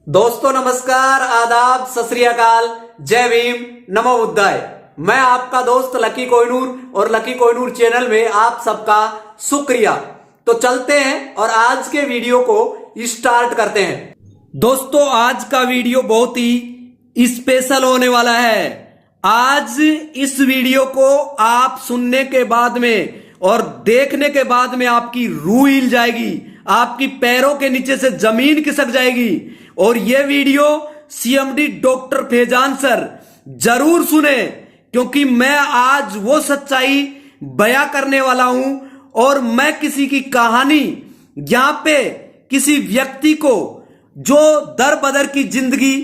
दोस्तों नमस्कार, आदाब, सत श्री अकाल, जय भीम, नमो बुद्धाय। मैं आपका दोस्त लकी कोहिनूर और लकी कोहिनूर चैनल में आप सबका शुक्रिया। तो चलते हैं और आज के वीडियो को स्टार्ट करते हैं। दोस्तों आज का वीडियो बहुत ही स्पेशल होने वाला है। आज इस वीडियो को आप सुनने के बाद में और देखने के बाद में आपकी रूह हिल जाएगी, आपकी पैरों के नीचे से जमीन खिसक जाएगी। और यह video CMD doctor Faizan sir जरूर सुने, क्योंकि मैं आज वो सच्चाई बयां करने वाला हूं और मैं किसी की कहानी यहां पे किसी व्यक्ति को जो दर बदर की जिंदगी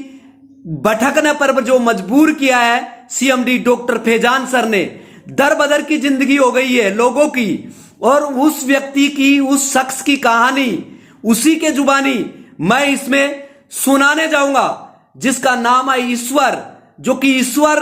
भटकने पर जो मजबूर किया है सीएमडी डॉक्टर फैजान सर ने, दर बदर की जिंदगी हो गई है लोगों की, और उस व्यक्ति की, उस शख्स की कहानी उसी के जुबानी मैं इसमें सुनाने जाऊंगा, जिसका नाम है ईश्वर। जो कि ईश्वर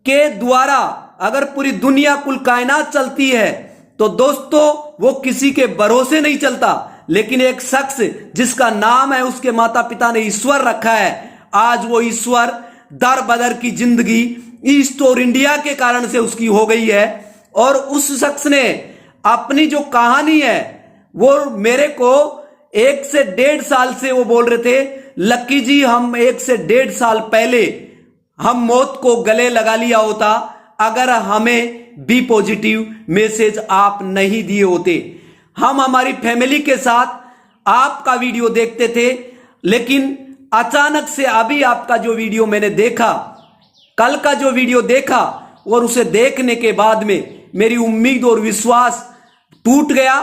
के द्वारा अगर पूरी दुनिया कुल कायनात चलती है तो दोस्तों वो किसी के भरोसे नहीं चलता, लेकिन एक शख्स जिसका नाम है उसके माता पिता ने ईश्वर रखा है, आज वो ईश्वर दर बदर की जिंदगी ईस्ट और इंडिया के कारण से उसकी हो गई है। और उस शख्स ने अपनी जो कहानी है वो मेरे को 1 से 1.5 साल से वो बोल रहे थे, लक्की जी हम 1 से 1.5 साल पहले हम मौत को गले लगा लिया होता अगर हमें बी पॉजिटिव मैसेज आप नहीं दिए होते। हम हमारी फैमिली के साथ आपका वीडियो देखते थे, लेकिन अचानक से अभी आपका जो वीडियो मैंने देखा, कल का जो वीडियो देखा, और उसे देखने के बाद में मेरी उम्मीद और विश्वास टूट गया।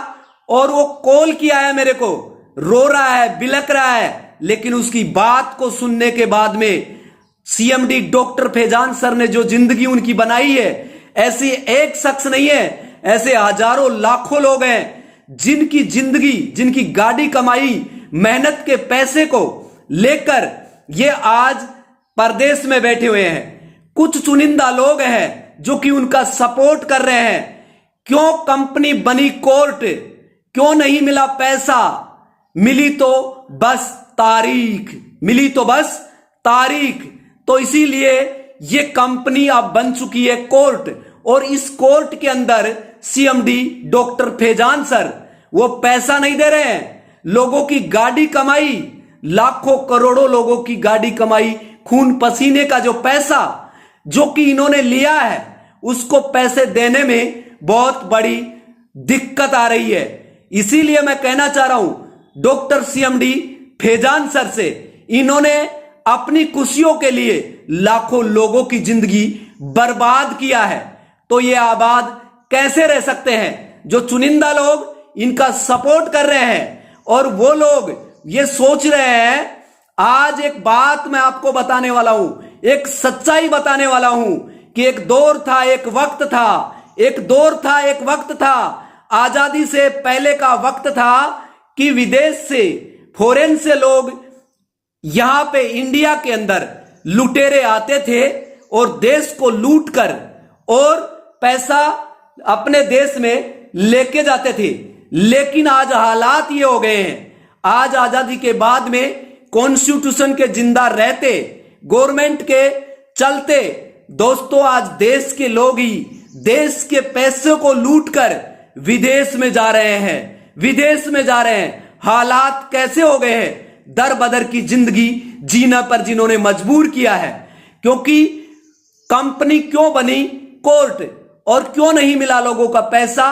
और वो कॉल किया है मेरे को, रो रहा है, बिलक रहा है, लेकिन उसकी बात को सुनने के बाद में सीएमडी डॉक्टर फैजान सर ने जो जिंदगी उनकी बनाई है, ऐसी एक शख्स नहीं है, ऐसे हजारों लाखों लोग हैं जिनकी जिंदगी, जिनकी गाड़ी कमाई मेहनत के पैसे को लेकर ये आज परदेश में बैठे हुए हैं। कुछ चुनिंदा लोग हैं जो कि उनका सपोर्ट कर रहे हैं। क्यों कंपनी बनी कोर्ट, क्यों नहीं मिला पैसा, मिली तो बस तारीख, मिली तो बस तारीख। तो इसीलिए ये कंपनी अब बन चुकी है कोर्ट, और इस कोर्ट के अंदर सीएमडी डॉक्टर फैजान सर वो पैसा नहीं दे रहे हैं। लोगों की गाड़ी कमाई, लाखों करोड़ों लोगों की गाड़ी कमाई, खून पसीने का जो पैसा जो कि इन्होंने लिया है, उसको पैसे देने में बहुत बड़ी दिक्कत आ रही है। इसीलिए मैं कहना चाह रहा हूं डॉक्टर सीएमडी फैजान सर से, इन्होंने अपनी खुशियों के लिए लाखों लोगों की जिंदगी बर्बाद किया है। तो ये आबाद कैसे रह सकते हैं जो चुनिंदा लोग इनका सपोर्ट कर रहे हैं, और वो लोग ये सोच रहे हैं। आज एक बात मैं आपको बताने वाला हूं, एक सच्चाई बताने वाला हूं कि एक दौर था, एक वक्त था, एक दौर था, एक वक्त था, आजादी से पहले का वक्त था कि विदेश से, फॉरेन से लोग यहां पे इंडिया के अंदर लुटेरे आते थे और देश को लूट कर और पैसा अपने देश में लेके जाते थे। लेकिन आज हालात ये हो गए हैं, आज आजादी के बाद में कॉन्स्टिट्यूशन के जिंदा रहते, गवर्नमेंट के चलते दोस्तों आज देश के लोग ही देश के पैसे को लूटकर विदेश में जा रहे हैं, विदेश में जा रहे हैं। हालात कैसे हो गए हैं, दर बदर की जिंदगी जीना पर जिन्होंने मजबूर किया है। क्योंकि कंपनी क्यों बनी कोर्ट, और क्यों नहीं मिला लोगों का पैसा,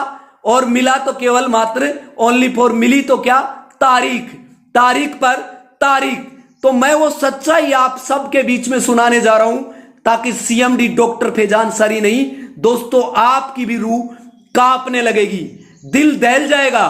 और मिला तो केवल मात्र ओनली फॉर, मिली तो क्या तारीख, तारीख पर तारीख। तो मैं वो सच्चाई आप सबके बीच में सुनाने जा रहा हूं, ताकि सीएमडी डॉक्टर फैजान सर ही नहीं दोस्तों आपकी भी रूह कांपने लगेगी, दिल दहल जाएगा।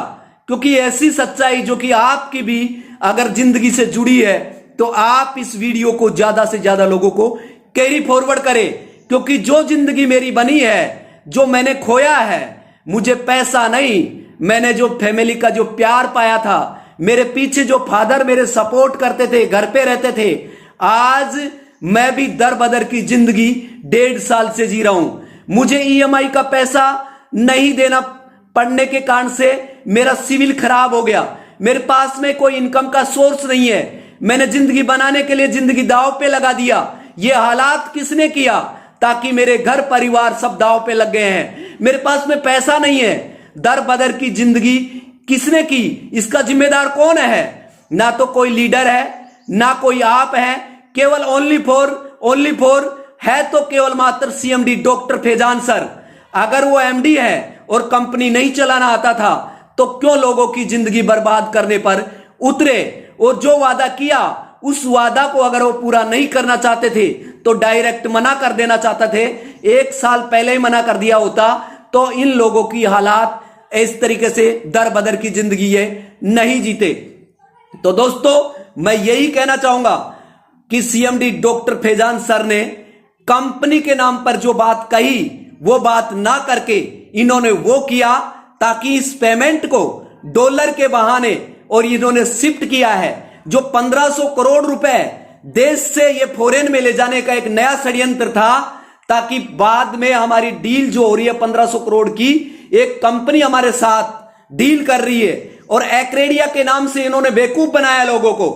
क्योंकि ऐसी सच्चाई जो कि आपकी भी अगर जिंदगी से जुड़ी है, तो आप इस वीडियो को ज्यादा से ज्यादा लोगों को कैरी फॉरवर्ड करें। क्योंकि जो जिंदगी मेरी बनी है, जो मैंने खोया है, मुझे पैसा नहीं, मैंने जो फैमिली का जो प्यार पाया था, मेरे पीछे जो फादर मेरे सपोर्ट करते थे, घर पे रहते थे, आज मैं भी दर बदर की जिंदगी 1.5 साल से जी रहा हूं। मुझे ईएमआई का पैसा नहीं देना पड़ने के कारण से मेरा सिविल खराब हो गया, मेरे पास में कोई इनकम का सोर्स नहीं है, मैंने जिंदगी बनाने के लिए जिंदगी दांव पे लगा दिया। ये हालात किसने किया? ताकि मेरे घर परिवार सब दांव पे लग गए हैं। मेरे पास में पैसा नहीं है। दर बदर की जिंदगी किसने की? इसका जिम्मेदार कौन है? ना तो कोई लीडर है, ना कोई आप है, केवल ओनली फॉर है तो केवल मात्र सीएमडी डॉक्टर फैजान सर। अगर वो एमडी है और कंपनी नहीं चलाना आता था तो क्यों लोगों की जिंदगी बर्बाद करने पर उतरे? और जो वादा किया उस वादा को अगर वो पूरा नहीं करना चाहते थे तो डायरेक्ट मना कर देना चाहते थे। 1 साल पहले ही मना कर दिया होता तो इन लोगों की हालात इस तरीके से दर बदर की जिंदगी ये नहीं जीते। तो दोस्तों मैं यही कहना चाहूंगा कि सीएमडी डॉक्टर फैजान सर ने कंपनी के नाम पर जो बात कही वो बात ना करके इन्होंने वो किया ताकि इस पेमेंट को डॉलर के बहाने और इन्होंने शिफ्ट किया है जो 1500 करोड़ रुपए देश से ये फॉरेन में ले जाने का एक नया षड्यंत्र था, ताकि बाद में हमारी डील जो हो रही है 1500 करोड़ की, एक कंपनी हमारे साथ डील कर रही है और एक्रेडिया के नाम से इन्होंने बेवकूफ बनाया लोगों को।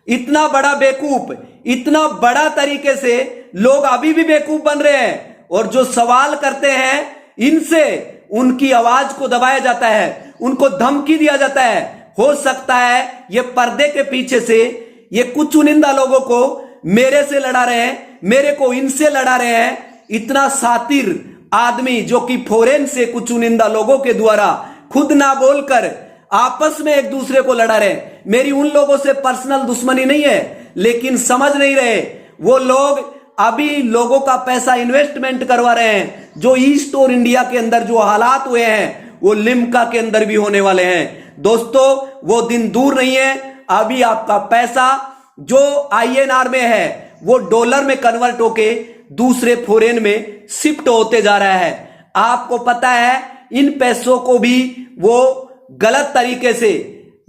इतना बड़ा बेवकूफ, इतना बड़ा तरीके से लोग अभी भी बेवकूफ बन रहे हैं और जो सवाल करते हैं इनसे उनकी आवाज को दबाया जाता है, उनको धमकी दिया जाता है। हो सकता है ये पर्दे के पीछे से ये कुछ चुनिंदा लोगों को मेरे से लड़ा रहे हैं, मेरे को इनसे लड़ा रहे हैं। इतना सातिर आदमी जो कि फॉरेन से कुछ चुनिंदा लोगों के द्वारा खुद ना बोलकर आपस में एक दूसरे को लड़ा रहे। मेरी उन लोगों से पर्सनल दुश्मनी नहीं है, लेकिन समझ नहीं रहे वो लोग। अभी लोगों का पैसा इन्वेस्टमेंट करवा रहे हैं। जो ईस्ट और इंडिया के अंदर जो हालात हुए हैं वो लिम्का के अंदर भी होने वाले हैं। दोस्तों वो दिन दूर नहीं है। अभी आपका पैसा जो आईएनआर में है वो डॉलर में कन्वर्ट होके दूसरे फॉरेन में शिफ्ट होते जा रहा है। आपको पता है इन पैसों को भी वो गलत तरीके से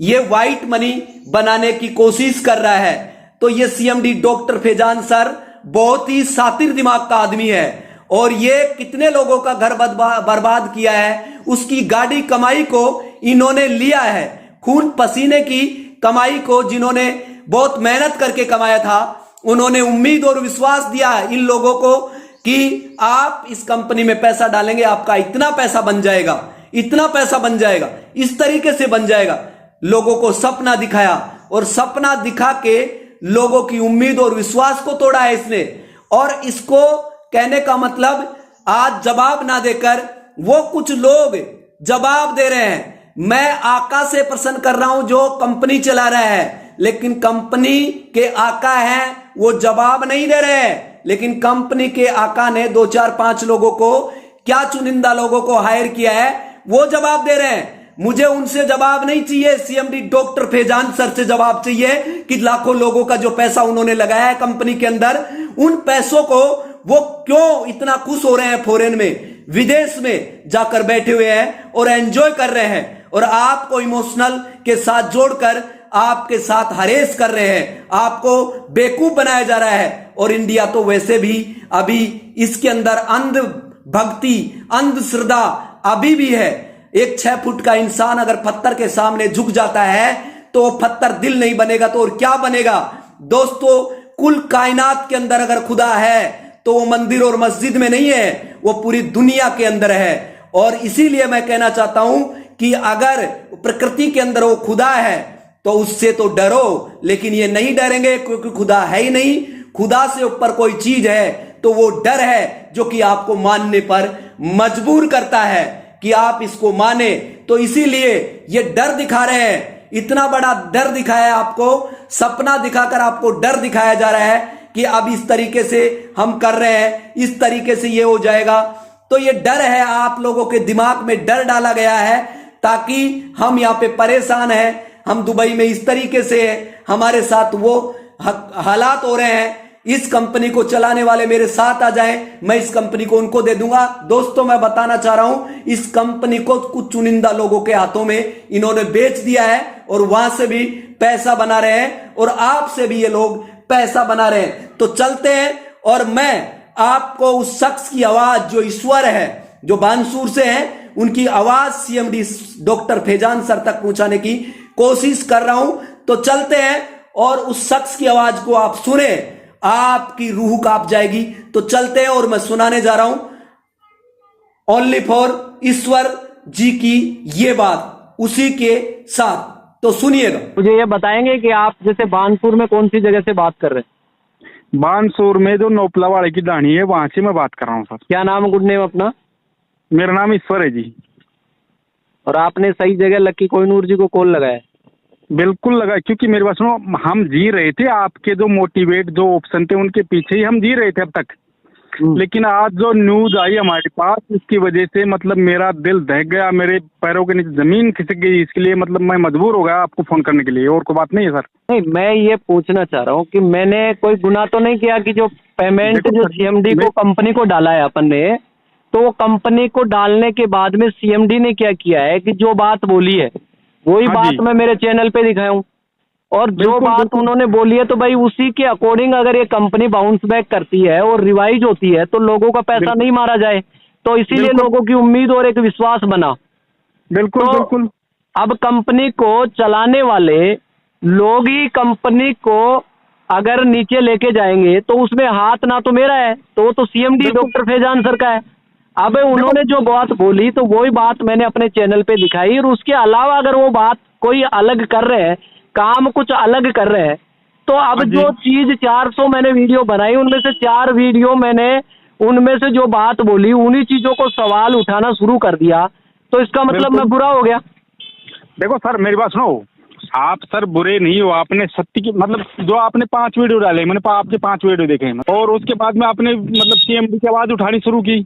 ये व्हाइट मनी बनाने की कोशिश कर रहा है। तो ये सीएमडी डॉक्टर फैजान सर बहुत ही सातिर दिमाग का आदमी है और ये कितने लोगों का घर बर्बाद किया है। उसकी गाड़ी कमाई को इन्होंने लिया है, खून पसीने की कमाई को जिन्होंने बहुत मेहनत करके कमाया था, उन्होंने उम्मीद और विश्वास दिया इन लोगों को कि आप इस कंपनी में पैसा डालेंगे आपका इतना पैसा बन जाएगा, इतना पैसा बन जाएगा, इस तरीके से बन जाएगा। लोगों को सपना दिखाया और सपना दिखा के लोगों की उम्मीद और विश्वास को तोड़ा है इसने। और इसको कहने का मतलब आज जवाब ना देकर वो कुछ लोग जवाब दे रहे हैं। मैं आका से प्रश्न कर रहा हूं जो कंपनी चला रहा है, लेकिन कंपनी के आका हैं वो जवाब नहीं दे रहे हैं। लेकिन कंपनी के आका ने 2 4 5 लोगों को, क्या चुनिंदा लोगों को हायर किया है वो जवाब दे रहे हैं। मुझे उनसे जवाब नहीं चाहिए, सीएमडी डॉक्टर फैजान सर से जवाब चाहिए कि लाखों लोगों का जो पैसा उन्होंने लगाया है कंपनी के अंदर, उन पैसों को वो क्यों इतना खुश हो रहे हैं, फॉरेन में विदेश में जाकर बैठे हुए हैं और एंजॉय कर रहे हैं, और आपको इमोशनल के साथ जोड़कर आपके साथ हरेस कर रहे हैं, आपको बेवकूफ बनाया जा रहा है। और इंडिया तो वैसे भी अभी इसके अंदर अंध भक्ति, अंध श्रद्धा अभी भी है। एक 6 फुट का इंसान अगर पत्थर के सामने झुक जाता है तो पत्थर दिल नहीं बनेगा तो और क्या बनेगा। दोस्तों कुल कायनात के अंदर अगर खुदा है तो वो मंदिर और मस्जिद में नहीं है, वो पूरी दुनिया के अंदर है। और इसीलिए मैं कहना चाहता हूं कि अगर प्रकृति के अंदर वो खुदा है तो उससे तो डरो, लेकिन ये नहीं डरेंगे क्योंकि खुदा है ही नहीं। खुदा से ऊपर कोई चीज है तो वो डर है जो कि आपको मानने पर मजबूर करता है कि आप इसको माने। तो इसीलिए ये डर दिखा रहे हैं, इतना बड़ा डर दिखाया है आपको, सपना दिखाकर आपको डर दिखाया जा रहा है कि अब इस तरीके से हम कर रहे हैं, इस तरीके से ये हो जाएगा। तो ये डर है, आप लोगों के दिमाग में डर डाला गया है ताकि हम यहाँ पे परेशान हैं, हम दुबई में इस तरीके से है, हमारे साथ वो हालात हो रहे हैं। इस कंपनी को चलाने वाले मेरे साथ आ जाएं, मैं इस कंपनी को उनको दे दूंगा। दोस्तों मैं बताना चाह रहा हूं इस कंपनी को कुछ चुनिंदा लोगों के हाथों में इन्होंने बेच दिया है और वहां से भी पैसा बना रहे हैं और आपसे भी ये लोग पैसा बना रहे हैं। तो चलते हैं और मैं आपको उस शख्स की आवाज जो ईश्वर है, जो बानसूर से है, उनकी आवाज सीएमडी डॉक्टर फैजान सर तक पहुंचाने की कोशिश कर रहा हूं। तो चलते हैं और उस शख्स की आवाज को आप सुने, आपकी रूह कांप जाएगी। तो चलते हैं और मैं सुनाने जा रहा हूं ओनली फॉर ईश्वर जी की ये बात उसी के साथ। तो सुनिएगा। मुझे ये बताएंगे कि आप जैसे बानपुर में कौन सी जगह से बात कर रहे हैं? बानसूर में जो नोपलावाड़े की दाढ़ी है वहां से मैं बात कर रहा हूँ सर। क्या नाम गुड नेम अपना? मेरा नाम ईश्वर है जी। और आपने सही जगह लक्की कोहिनूर जी को कॉल लगाया? बिल्कुल लगा, क्योंकि मेरे पास सुनो, हम जी रहे थे आपके जो मोटिवेट जो ऑप्शन थे उनके पीछे ही हम जी रहे थे अब तक। लेकिन आज जो न्यूज आई हमारे पास उसकी वजह से मतलब मेरा दिल दहक गया, मेरे पैरों के नीचे जमीन खिसक गई। इसके लिए मतलब मैं मजबूर हो गया आपको फोन करने के लिए, और कोई बात नहीं है सर। नहीं, मैं ये पूछना चाह रहा हूँ कि मैंने कोई गुनाह तो नहीं किया कि जो पेमेंट जो सीएमडी को कंपनी को डाला है अपन ने, तो वो कंपनी को डालने के बाद में सीएमडी ने क्या किया है कि जो बात बोली है वही बात मैं मेरे चैनल पे दिखाया हूँ, और जो बात उन्होंने बोली है तो भाई उसी के अकॉर्डिंग अगर ये कंपनी बाउंस बैक करती है और रिवाइज होती है तो लोगों का पैसा नहीं मारा जाए। तो इसीलिए लोगों की उम्मीद और एक विश्वास बना। बिल्कुल तो बिल्कुल। अब कंपनी को चलाने वाले लोग ही कंपनी को अगर नीचे लेके जाएंगे तो उसमें हाथ ना तो मेरा है, तो वो तो सीएमडी डॉक्टर फैजान सर का है। अब उन्होंने जो बात बोली तो वही बात मैंने अपने चैनल पे दिखाई, और उसके अलावा अगर वो बात कोई अलग कर रहे हैं, काम कुछ अलग कर रहे हैं, तो अब जो चीज 400 मैंने वीडियो बनाई उनमें से 4 वीडियो मैंने उनमें से जो बात बोली उन्हीं चीजों को सवाल उठाना शुरू कर दिया, तो इसका मतलब मैं बुरा हो गया? देखो सर मेरी बात सुनो, आप सर बुरे नहीं हो। आपने सत्य की मतलब जो आपने 5 वीडियो डाले, मैंने आपके 5 वीडियो देखे हैं, और उसके बाद में आपने मतलब सीएमडी की आवाज उठानी शुरू की।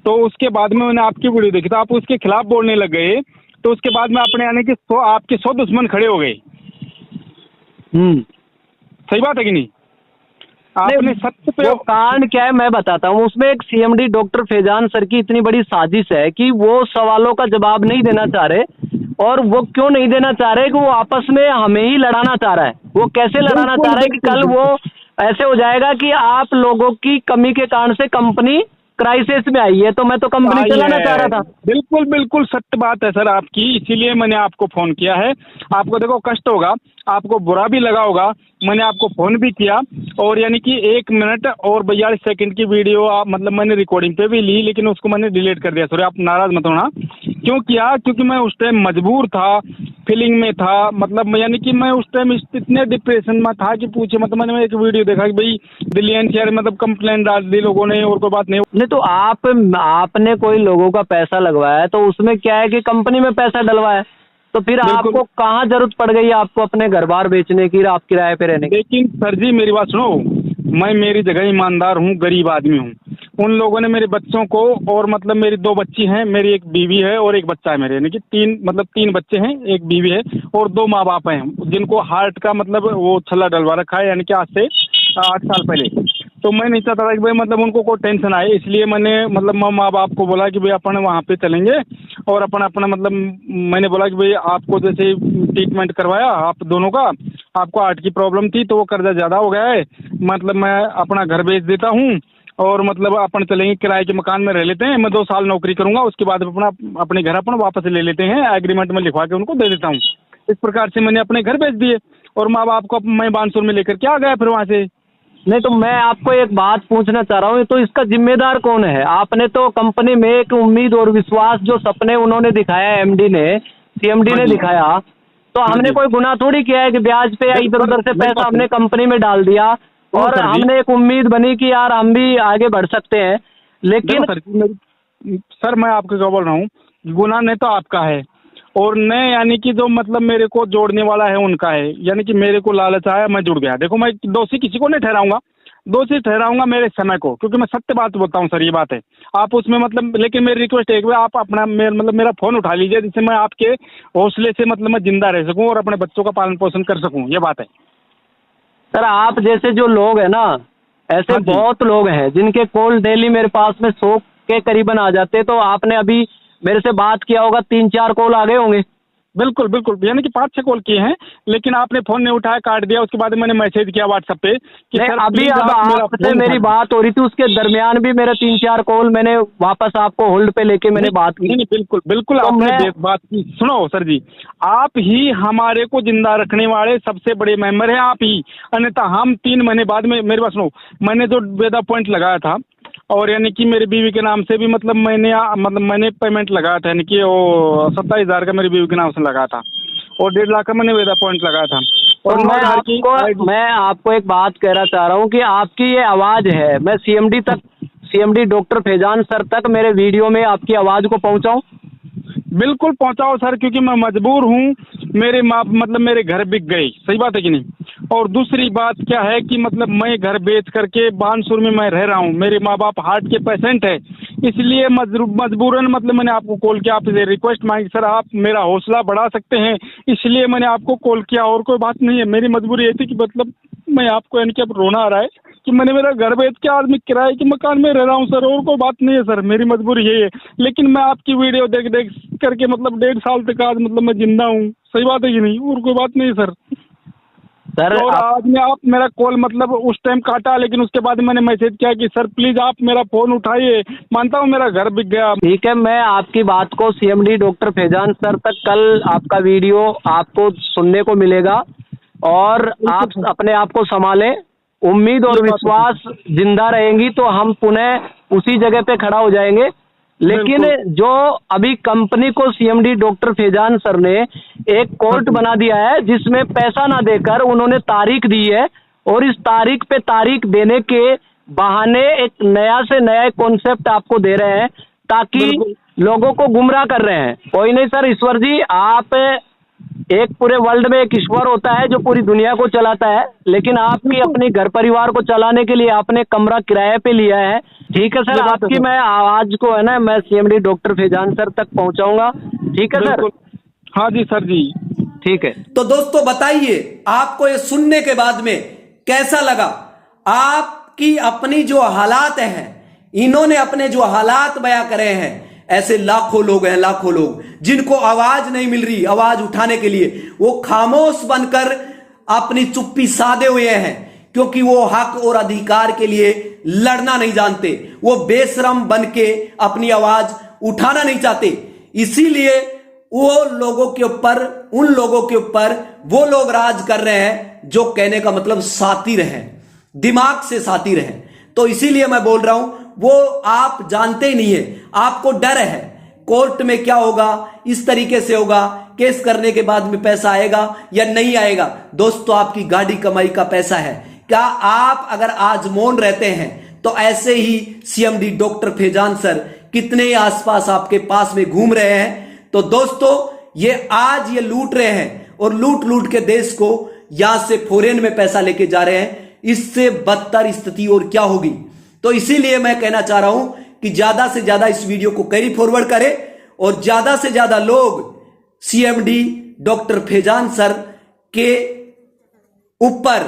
तो उसके बाद में मैंने आपकी वीडियो देखी तो आप उसके खिलाफ बोलने लग गए, तो उसके बाद में आपने यानी कि आपके 100 दुश्मन खड़े हो गए। सही बात है कि नहीं? आपने सत्य पे वो कांड क्या है मैं बताता हूँ। उसमें एक सीएमडी डॉक्टर फैजान सर की इतनी बड़ी साजिश है कि वो सवालों का जवाब नहीं देना चाह रहे, और वो क्यों नहीं देना चाह रहे कि वो आपस में हमें ही लड़ाना चाह रहा है। वो कैसे लड़ाना चाह रहा है कि कल वो ऐसे हो जाएगा कि आप लोगों की कमी के कारण से कंपनी क्राइसिस में आई है, तो मैं तो कंपनी चलाना चाह रहा था। बिल्कुल बिल्कुल सत्य बात है सर आपकी, इसीलिए मैंने आपको फोन किया है। आपको देखो कष्ट होगा, आपको बुरा भी लगा होगा, मैंने आपको फोन भी किया, और यानी कि 1 मिनट और 42 सेकंड की वीडियो मतलब मैंने रिकॉर्डिंग पे भी ली, लेकिन उसको मैंने डिलीट कर दिया। सॉरी, आप नाराज मत होना। क्यों किया? क्योंकि मैं उस टाइम मजबूर था, फीलिंग में था, मतलब यानी कि मैं उस टाइम इतने डिप्रेशन में था कि पूछे मतलब। मैंने एक वीडियो देखा कि भाई दिल्ली एनसीआर मतलब कंप्लेंट डाल दी लोगों ने, और कोई बात नहीं। तो आपने कोई लोगों का पैसा लगवाया है, तो उसमें क्या है कि कंपनी में पैसा डलवाया, तो फिर आपको कहाँ जरूरत पड़ गई आपको अपने घर बार बेचने की, आप किराए पे रहने की? लेकिन सर जी मेरी बात सुनो, मैं मेरी जगह ईमानदार हूँ, गरीब आदमी हूँ। उन लोगों ने मेरे बच्चों को, और मतलब मेरी 2 बच्ची हैं, मेरी एक बीवी है और एक बच्चा है मेरे, यानी कि 3 बच्चे हैं, एक बीवी है और 2 माँ बाप हैं जिनको हार्ट का मतलब वो छल्ला डलवा रखा है, यानी कि आज से 8 साल पहले। तो मैं नहीं चाहता था कि भाई मतलब उनको कोई टेंशन आए, इसलिए मैंने मतलब माँ बाप को बोला कि भाई अपन वहाँ पे चलेंगे, और अपना मतलब मैंने बोला कि भाई आपको जैसे ट्रीटमेंट करवाया आप दोनों का, आपको हार्ट की प्रॉब्लम थी तो वो कर्जा ज़्यादा हो गया है, मतलब मैं अपना घर बेच देता हूँ, और मतलब अपन चलेंगे किराए के मकान में रह लेते हैं, मैं 2 साल नौकरी करूँगा, उसके बाद अपने घर अपन वापस ले लेते हैं, एग्रीमेंट में लिखवा के उनको दे देता हूँ। इस प्रकार से मैंने अपने घर बेच दिए, और माँ बाप को मैं बानसूर में लेकर के आ गया फिर वहाँ से। नहीं, तो मैं आपको एक बात पूछना चाह रहा हूँ, तो इसका जिम्मेदार कौन है? आपने तो कंपनी में एक उम्मीद और विश्वास जो सपने उन्होंने दिखाया, एमडी ने, सीएमडी ने दिखाया, तो हमने कोई गुनाह थोड़ी किया है कि ब्याज पे या इधर उधर से पैसा हमने कंपनी में डाल दिया, और हमने एक उम्मीद बनी कि यार हम भी आगे बढ़ सकते हैं। लेकिन सर मैं आपको क्या बोल रहा हूँ, गुनाह नहीं तो आपका है, और न यानी कि जो मतलब मेरे को जोड़ने वाला है उनका है, यानी कि मेरे को लालच आया, मैं जुड़ गया। देखो मैं दोषी किसी को नहीं ठहराऊंगा, दोषी ठहराऊंगा मेरे समय को, क्योंकि मैं सत्य बात बोलता हूँ सर, ये बात है। आप उसमें मतलब, लेकिन मेरी रिक्वेस्ट है कि आप अपना मतलब मेरा फ़ोन उठा लीजिए, जिससे मैं आपके हौसले से मतलब मैं जिंदा रह सकूँ और अपने बच्चों का पालन पोषण कर सकूँ, ये बात है। सर आप जैसे जो लोग हैं ना, ऐसे बहुत लोग हैं जिनके कॉल डेली मेरे पास में 100 के करीबन आ जाते हैं। तो आपने अभी मेरे से बात किया होगा, 3-4 कॉल आ गए होंगे। बिल्कुल बिल्कुल, यानी कि 5-6 कॉल किए हैं, लेकिन आपने फोन नहीं उठाया, काट दिया। उसके बाद मैंने मैसेज किया व्हाट्सएप पे कि नहीं, सर अभी प्लीज अब आप मेरा आपसे फोन मेरी उठा बात हो रही थी, उसके दरमियान भी मेरे 3-4 कॉल मैंने वापस आपको होल्ड पे लेके मैंने बात की। नहीं, बिल्कुल बिल्कुल, तो आपने बात की। सुनो सर जी, आप ही हमारे को जिंदा रखने वाले सबसे बड़े मेंबर हैं, आप ही। अन्यथा हम 3 महीने बाद में, मेरे पास सुनो, मैंने जो वेदा पॉइंट लगाया था, और यानी कि मेरी बीवी के नाम से भी मतलब मैंने पेमेंट लगाया था, यानी कि वो 27,000 का मेरी बीवी के नाम से लगाया था, और 1.5 लाख का मैंने वेदा पॉइंट लगाया था। तो और मैं आपको एक बात कहना चाह रहा हूँ कि आपकी ये आवाज है, मैं सीएमडी डॉक्टर फैजान सर तक मेरे वीडियो में आपकी आवाज को पहुंचाऊं? बिल्कुल पहुंचाओ सर, क्योंकि मैं मजबूर हूँ। मेरे माँ मतलब मेरे घर बिक गई, सही बात है कि नहीं। और दूसरी बात क्या है कि मतलब मैं घर बेच करके बानसूर में मैं रह रहा हूँ, मेरे माँ बाप हार्ट के पेशेंट है, इसलिए मजबूरन मतलब मैंने आपको कॉल किया, आपसे रिक्वेस्ट मांगी सर आप मेरा हौसला बढ़ा सकते हैं, इसलिए मैंने आपको कॉल किया। और कोई बात नहीं है, मेरी मजबूरी ये थी कि मतलब मैं आपको, यानी कि अब रोना आ रहा है कि मैंने मेरा घर बेच के आज मैं किराए के मकान में रह रहा हूँ सर, और कोई बात नहीं है सर, मेरी मजबूरी यही है। लेकिन मैं आपकी वीडियो देख देख करके मतलब 1.5 साल तक आज मतलब मैं जिंदा हूँ, सही बात है कि नहीं, और कोई बात नहीं सर। और आज में आप मेरा कॉल मतलब उस टाइम काटा, लेकिन उसके बाद मैंने मैसेज किया कि सर प्लीज आप मेरा फोन उठाइए, मानता हूँ मेरा घर बिक गया। ठीक है, मैं आपकी बात को सीएमडी डॉक्टर फैजान सर तक, कल आपका वीडियो आपको सुनने को मिलेगा, और आप अपने आप को संभालें। उम्मीद और विश्वास जिंदा रहेंगी तो हम पुनः उसी जगह पे खड़ा हो जाएंगे। लेकिन जो अभी कंपनी को सीएमडी डॉक्टर फैजान सर ने एक कोर्ट बना दिया है, जिसमें पैसा ना देकर उन्होंने तारीख दी है, और इस तारीख पे तारीख देने के बहाने एक नया से नया कॉन्सेप्ट आपको दे रहे हैं, ताकि लोगों को गुमराह कर रहे हैं। कोई नहीं सर, ईश्वर जी, आप एक पूरे वर्ल्ड में एक ईश्वर होता है जो पूरी दुनिया को चलाता है, लेकिन आपकी अपनी घर परिवार को चलाने के लिए आपने कमरा किराए पे लिया है। ठीक है सर, आपकी मैं आवाज को है ना, मैं सीएमडी डॉक्टर फैजान सर तक पहुंचाऊंगा। ठीक है सर? हाँ जी सर जी, ठीक है। तो दोस्तों बताइए, आपको ये सुनने के बाद में कैसा लगा? आपकी अपनी जो हालात हैं, इन्होंने अपने जो हालात बयां करे हैं, ऐसे लाखों लोग हैं, लाखों लोग जिनको आवाज नहीं मिल रही आवाज उठाने के लिए, वो खामोश बनकर अपनी चुप्पी साधे हुए हैं, क्योंकि वो हक और अधिकार के लिए लड़ना नहीं जानते, वो बेशरम बन के अपनी आवाज उठाना नहीं चाहते। इसीलिए वो लोगों के ऊपर, उन लोगों के ऊपर वो लोग राज कर रहे हैं जो कहने का मतलब सातिर हैं, दिमाग से सातिर हैं। तो इसीलिए मैं बोल रहा हूं, वो आप जानते ही नहीं है, आपको डर है कोर्ट में क्या होगा, इस तरीके से होगा, केस करने के बाद में पैसा आएगा या नहीं आएगा। दोस्तों, आपकी गाड़ी कमाई का पैसा है। क्या आप अगर आज मौन रहते हैं तो ऐसे ही सीएमडी डॉक्टर फैजान सर कितने ही आसपास आपके पास में घूम रहे हैं। तो दोस्तों, ये आज ये लूट रहे हैं, और लूट लूट के देश को यहां से फॉरेन में पैसा लेके जा रहे हैं। इससे बदतर स्थिति और क्या होगी। तो इसीलिए मैं कहना चाह रहा हूं कि ज्यादा से ज्यादा इस वीडियो को कैरी फॉरवर्ड करें, और ज्यादा से ज्यादा लोग सीएमडी डॉक्टर फैजान सर के ऊपर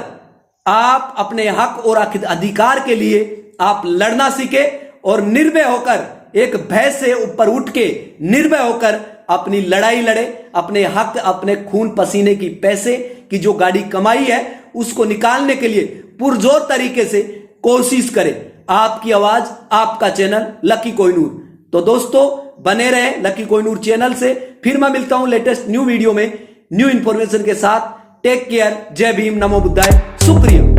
आप अपने हक और अधिकार के लिए आप लड़ना सीखे, और निर्भय होकर, एक भय से ऊपर उठ के निर्भय होकर अपनी लड़ाई लड़े, अपने हक, अपने खून पसीने की पैसे की जो गाड़ी कमाई है उसको निकालने के लिए पुरजोर तरीके से कोशिश करें। आपकी आवाज, आपका चैनल लकी कोहिनूर। तो दोस्तों, बने रहे लकी कोहिनूर चैनल से। फिर मैं मिलता हूं लेटेस्ट न्यू वीडियो में न्यू इंफॉर्मेशन के साथ। टेक केयर, जय भीम, नमो बुद्धाय, शुक्रिया।